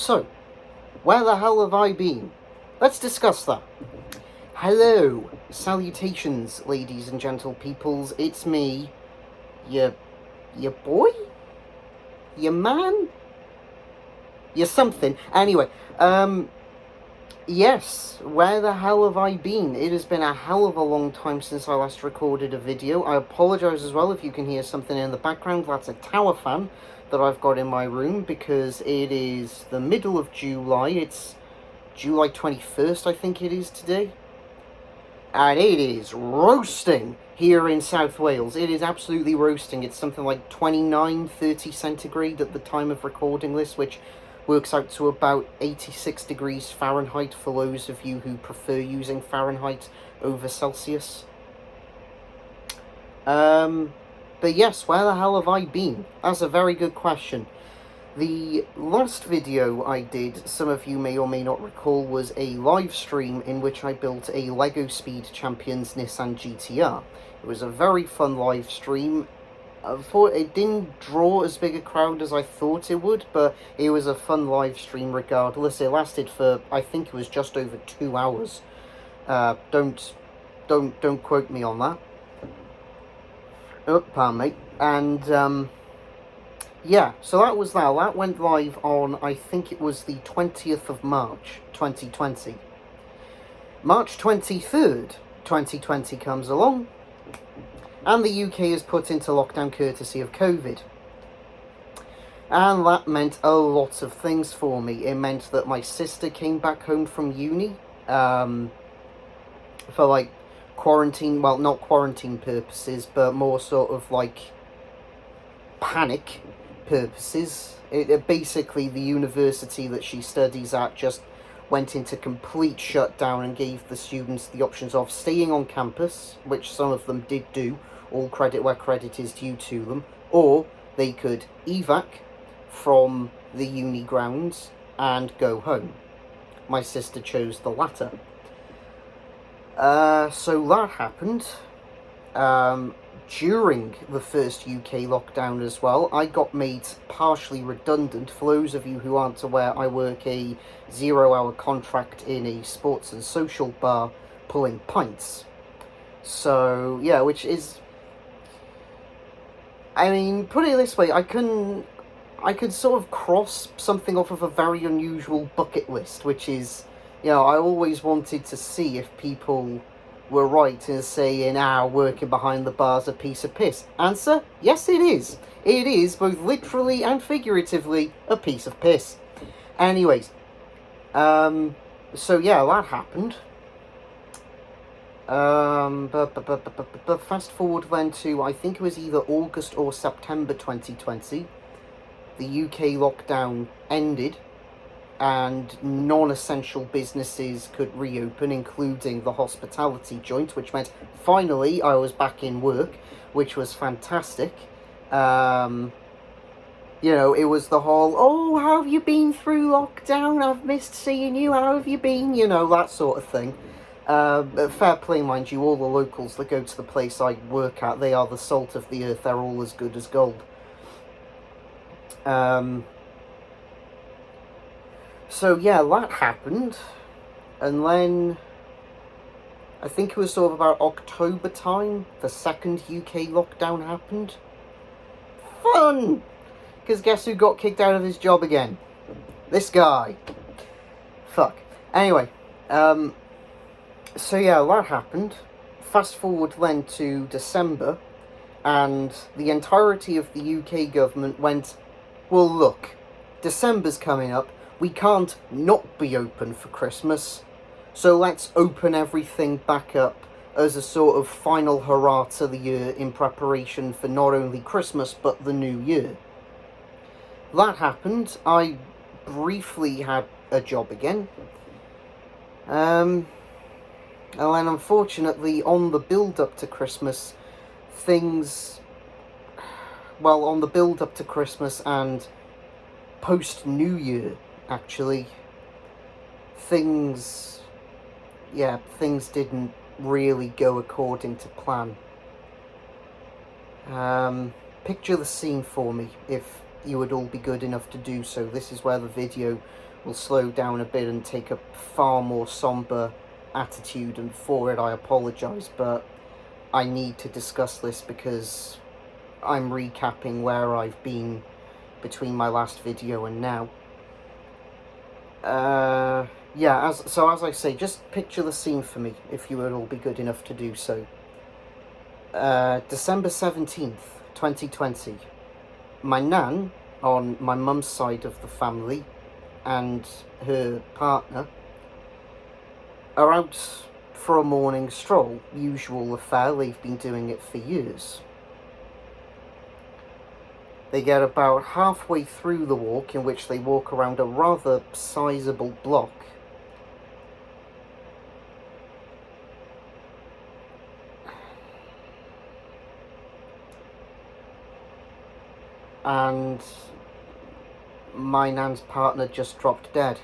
So, where the hell have I been? Let's discuss that. Hello, salutations, ladies and gentle peoples. It's me, your boy? Your man? Your something. Anyway, yes, where the hell have I been? It has been a hell of a long time since I last recorded a video. I apologise as well if you can hear something in the background. That's a tower fan that I've got in my room because it is the middle of July. It's July 21st, I think it is today. And it is roasting here in South Wales. It is absolutely roasting. It's something like 29, 30 centigrade at the time of recording this, which works out to about 86 degrees Fahrenheit for those of you who prefer using Fahrenheit over Celsius. But yes, where the hell have I been? That's a very good question. The last video I did, some of you may or may not recall, was a live stream in which I built a LEGO Speed Champions Nissan GTR. It was a very fun live stream. It didn't draw as big a crowd as I thought it would, but it was a fun live stream regardless. It lasted for, I think it was just over 2 hours. Don't quote me on that. Oh, pardon me. And, yeah, so that was that. That went live on, I think it was the 20th of March, 2020. March 23rd, 2020 comes along, and the UK is put into lockdown courtesy of COVID. And that meant a lot of things for me. It meant that my sister came back home from uni, for like quarantine, well, not quarantine purposes, but more sort of like panic purposes. Basically, the university that she studies at just went into complete shutdown and gave the students the options of staying on campus, which some of them did do, all credit where credit is due to them, or they could evac from the uni grounds and go home. My sister chose the latter. So that happened. During the first UK lockdown as well, I got made partially redundant. For those of you who aren't aware, I work a 0-hour contract in a sports and social bar pulling pints. So, yeah, which is... I mean, put it this way, I could sort of cross something off of a very unusual bucket list, which is, you know, I always wanted to see if people were right in saying, working behind the bar's a piece of piss. Answer, yes it is. It is, both literally and figuratively, a piece of piss. Anyways, so yeah, that happened. But fast forward then to, I think it was either August or September 2020, the UK lockdown ended, and non-essential businesses could reopen, including the hospitality joint, which meant finally I was back in work, which was fantastic. You know, it was the whole, oh, how have you been through lockdown? I've missed seeing you, how have you been? You know, that sort of thing. But fair play, mind you, all the locals that go to the place I work at, they are the salt of the earth, they're all as good as gold. So yeah, that happened, and then I think it was sort of about October time, the second UK lockdown happened. Fun! Because guess who got kicked out of his job again? This guy. Fuck. Anyway, so yeah, that happened. Fast forward then to December, and the entirety of the UK government went, well look, December's coming up, we can't not be open for Christmas, so let's open everything back up as a sort of final hurrah to the year in preparation for not only Christmas but the new year. That happened. I briefly had a job again. And then unfortunately on the build-up to Christmas, on the build-up to Christmas and post-New Year, actually, things didn't really go according to plan. Picture the scene for me, if you would all be good enough to do so. This is where the video will slow down a bit and take a far more somber attitude, and for it I apologise, but I need to discuss this because I'm recapping where I've been between my last video and now. Yeah, as I say, just picture the scene for me, if you would all be good enough to do so. December 17th, 2020. My nan, on my mum's side of the family, and her partner are out for a morning stroll. Usual affair, they've been doing it for years. They get about halfway through the walk, in which they walk around a rather sizable block. And my nan's partner just dropped dead.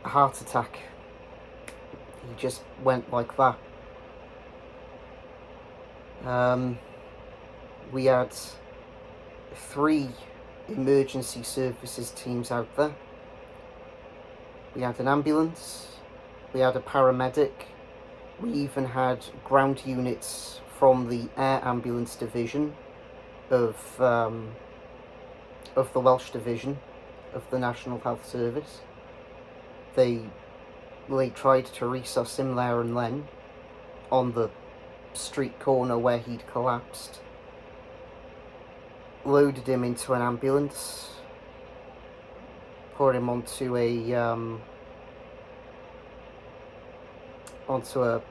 A heart attack. He just went like that. We had 3 emergency services teams out there. We had an ambulance, we had a paramedic, we even had ground units from the air ambulance division of the Welsh division of the National Health Service. They tried to resusc him there and then on the street corner where he'd collapsed. Loaded him into an ambulance, put him onto a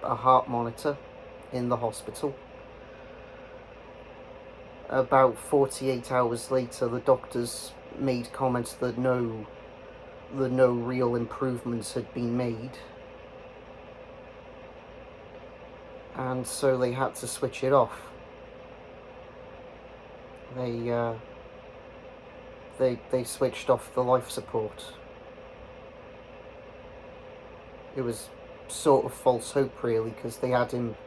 heart monitor in the hospital. About 48 hours later, the doctors made comments that no real improvements had been made, and so they had to switch it off. They switched off the life support. It was sort of false hope, really, because they had him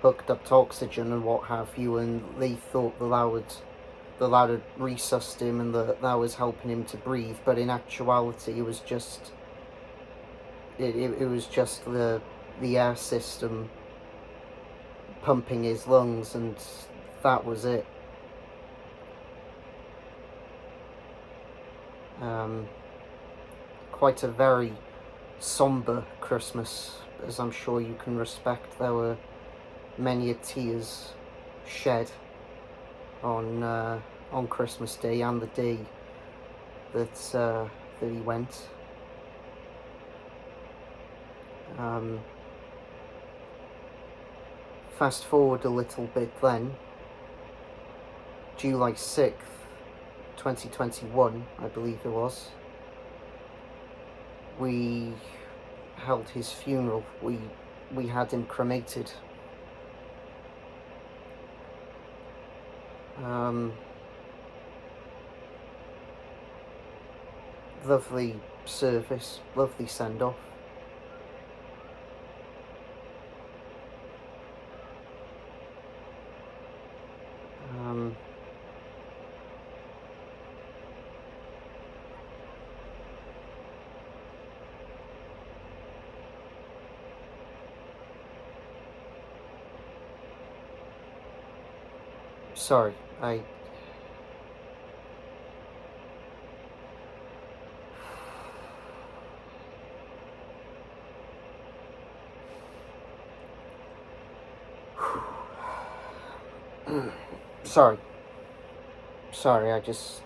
hooked up to oxygen and what have you, and they thought that had resuscitated him and that was helping him to breathe, but in actuality it was just the air system pumping his lungs, and that was it. Quite a very somber Christmas, as I'm sure you can respect. There were many tears shed on Christmas Day and the day that he went. Fast forward a little bit then, July 6th, 2021, I believe it was, we held his funeral. We had him cremated. Lovely service, lovely send-off. Sorry, sorry, I just...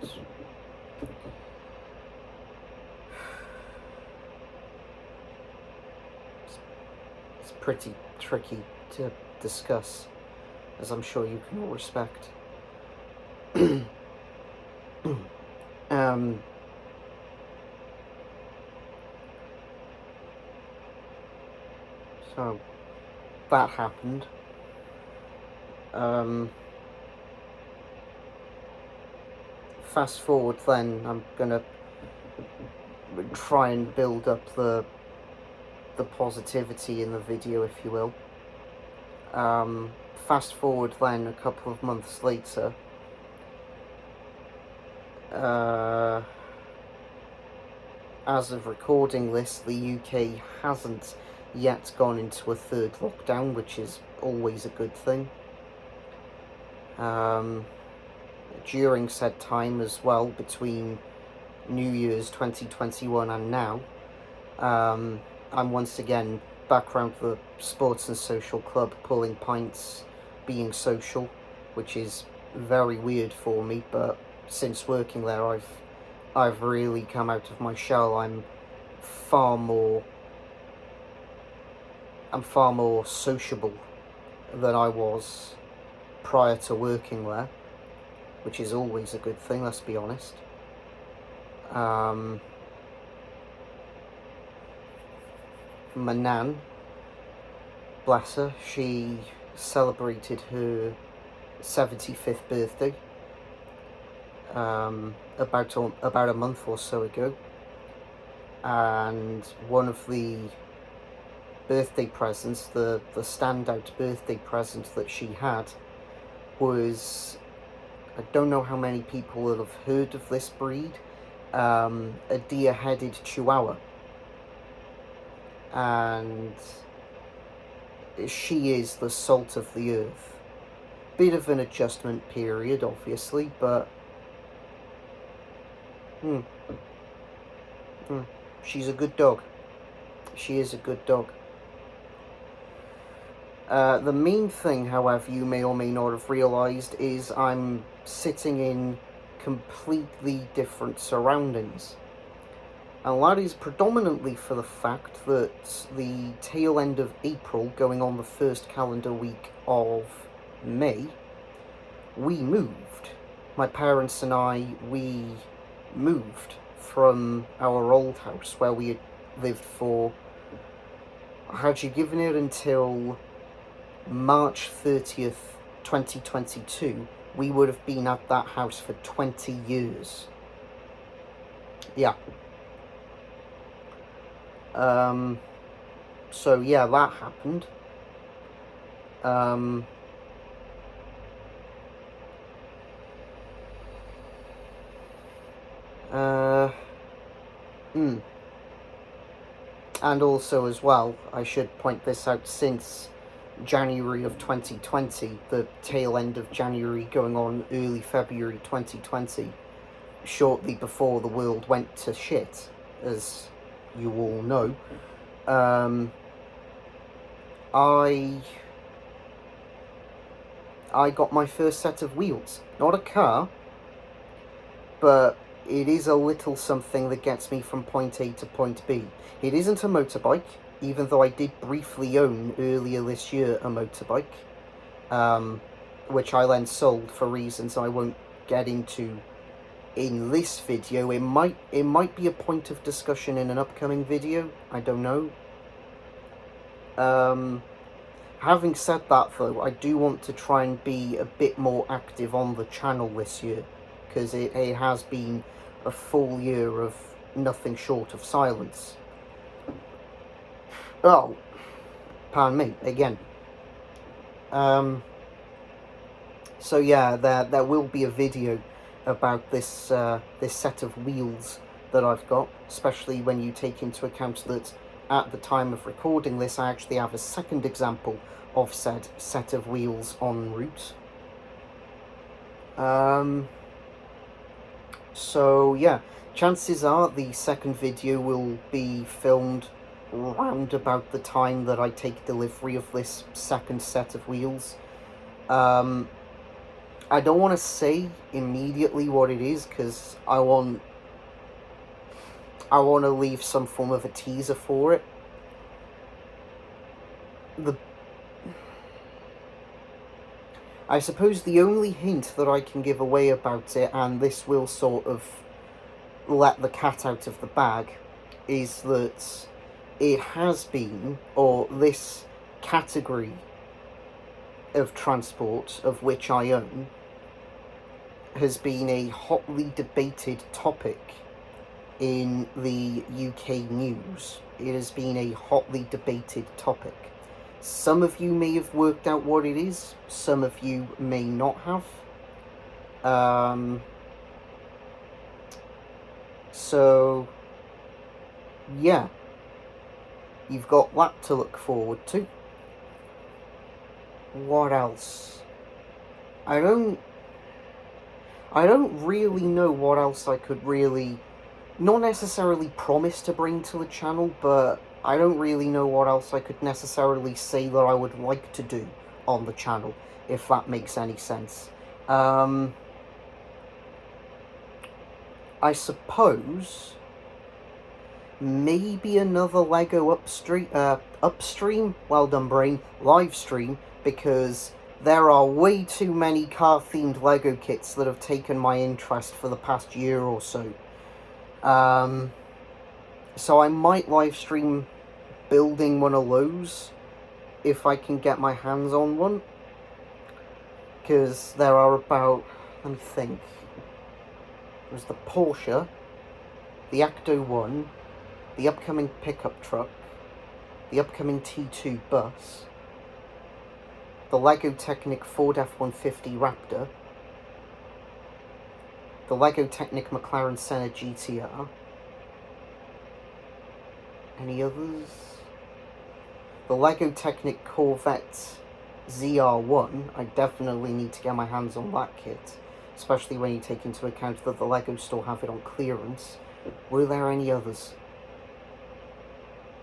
It's pretty tricky to discuss, as I'm sure you can all respect. So that happened. Fast forward then, I'm gonna try and build up the positivity in the video, if you will. Fast forward then a couple of months later, As of recording this, the UK hasn't yet gone into a third lockdown, which is always a good thing. During said time as well, between New Year's 2021 and now, I'm once again back around the Sports and Social Club, pulling pints, being social, which is very weird for me, but since working there I've really come out of my shell. I'm far more sociable than I was prior to working there, which is always a good thing, let's be honest. My nan, bless her, she celebrated her 75th birthday about a month or so ago, and one of the birthday presents, the standout birthday present that she had was, I don't know how many people will have heard of this breed, a deer-headed Chihuahua, and she is the salt of the earth. Bit of an adjustment period, obviously, but she's a good dog. She is a good dog. The main thing, however, you may or may not have realised, is I'm sitting in completely different surroundings. And that is predominantly for the fact that the tail end of April, going on the first calendar week of May, we moved. My parents and I, we moved from our old house where we had lived for, had you given it until March 30th, 2022, we would have been at that house for 20 years. Yeah. So yeah, that happened. And also as well, I should point this out, since January of 2020, the tail end of January going on early February 2020, shortly before the world went to shit, as you all know, I got my first set of wheels. Not a car, but it is a little something that gets me from point A to point B. It isn't a motorbike, even though I did briefly own earlier this year a motorbike, which I then sold for reasons I won't get into in this video. It might be a point of discussion in an upcoming video, I don't know. Having said that though, I do want to try and be a bit more active on the channel this year, because it has been a full year of nothing short of silence. Oh, pardon me, again. So yeah, there will be a video about this this set of wheels that I've got, especially when you take into account that at the time of recording this, I actually have a second example of said set of wheels en route. So yeah, chances are the second video will be filmed round about the time that I take delivery of this second set of wheels. I don't want to say immediately what it is, because I want to leave some form of a teaser for it. I suppose the only hint that I can give away about it, and this will sort of let the cat out of the bag, is that it has been, or this category of transport of which I own, has been a hotly debated topic in the UK news. It has been a hotly debated topic. Some of you may have worked out what it is, some of you may not have. So, yeah, you've got that to look forward to. What else? I don't really know what else I could really, not necessarily promise to bring to the channel, but I don't really know what else I could necessarily say that I would like to do on the channel, if that makes any sense. I suppose maybe another Lego upstream, well done brain, live stream, because there are way too many car-themed Lego kits that have taken my interest for the past year or so. So I might live stream building one of those if I can get my hands on one, because there are about, let me think, there's the Porsche, the Ecto 1, the upcoming pickup truck, the upcoming T2 bus, the LEGO Technic Ford F-150 Raptor, the LEGO Technic McLaren Senna GTR. Any others? The LEGO Technic Corvette ZR1. I definitely need to get my hands on that kit, especially when you take into account that the LEGO store have it on clearance. Were there any others?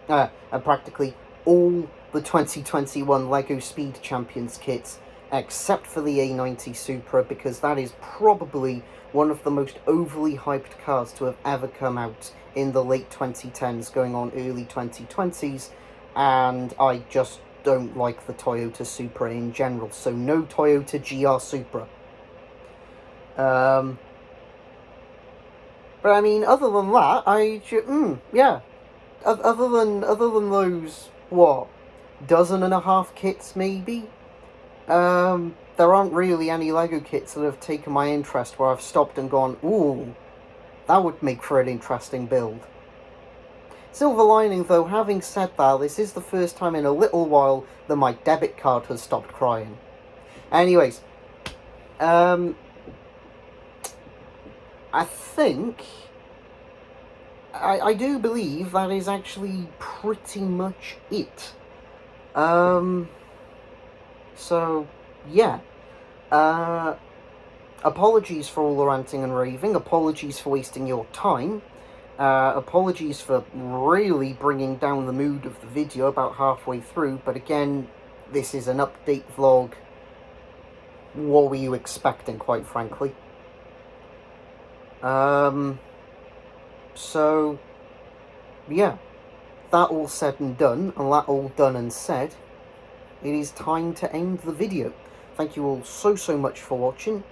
And practically all the 2021 LEGO Speed Champions kits, except for the A90 Supra, because that is probably one of the most overly hyped cars to have ever come out in the late 2010s, going on early 2020s, and I just don't like the Toyota Supra in general, so no Toyota GR Supra. But I mean, other than that, yeah. Other than those, what, dozen and a half kits maybe? There aren't really any Lego kits that have taken my interest where I've stopped and gone, ooh, that would make for an interesting build. Silver lining though, having said that, this is the first time in a little while that my debit card has stopped crying. Anyways, I think, I do believe that is actually pretty much it. So, yeah. Apologies for all the ranting and raving. Apologies for wasting your time. Apologies for really bringing down the mood of the video about halfway through. But again, this is an update vlog. What were you expecting, quite frankly? So, yeah. That all said and done, and that all done and said, it is time to end the video. Thank you all so much for watching.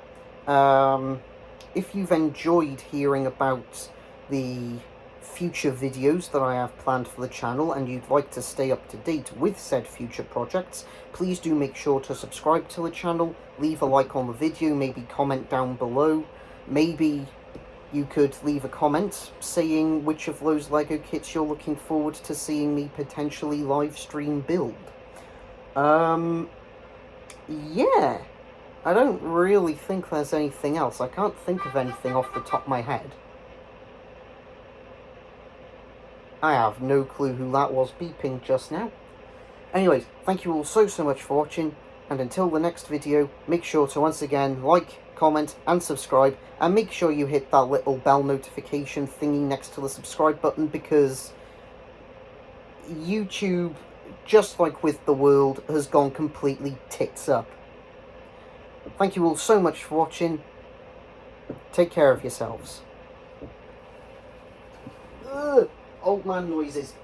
If you've enjoyed hearing about the future videos that I have planned for the channel and you'd like to stay up to date with said future projects, please do make sure to subscribe to the channel, leave a like on the video, maybe comment down below. Maybe you could leave a comment saying which of those Lego kits you're looking forward to seeing me potentially live stream build. Yeah, I don't really think there's anything else. I can't think of anything off the top of my head. I have no clue who that was beeping just now. Anyways, thank you all so much for watching, and until the next video, make sure to once again like, comment, and subscribe, and make sure you hit that little bell notification thingy next to the subscribe button, because YouTube, just like with the world, has gone completely tits up. Thank you all so much for watching. Take care of yourselves. Old man noises.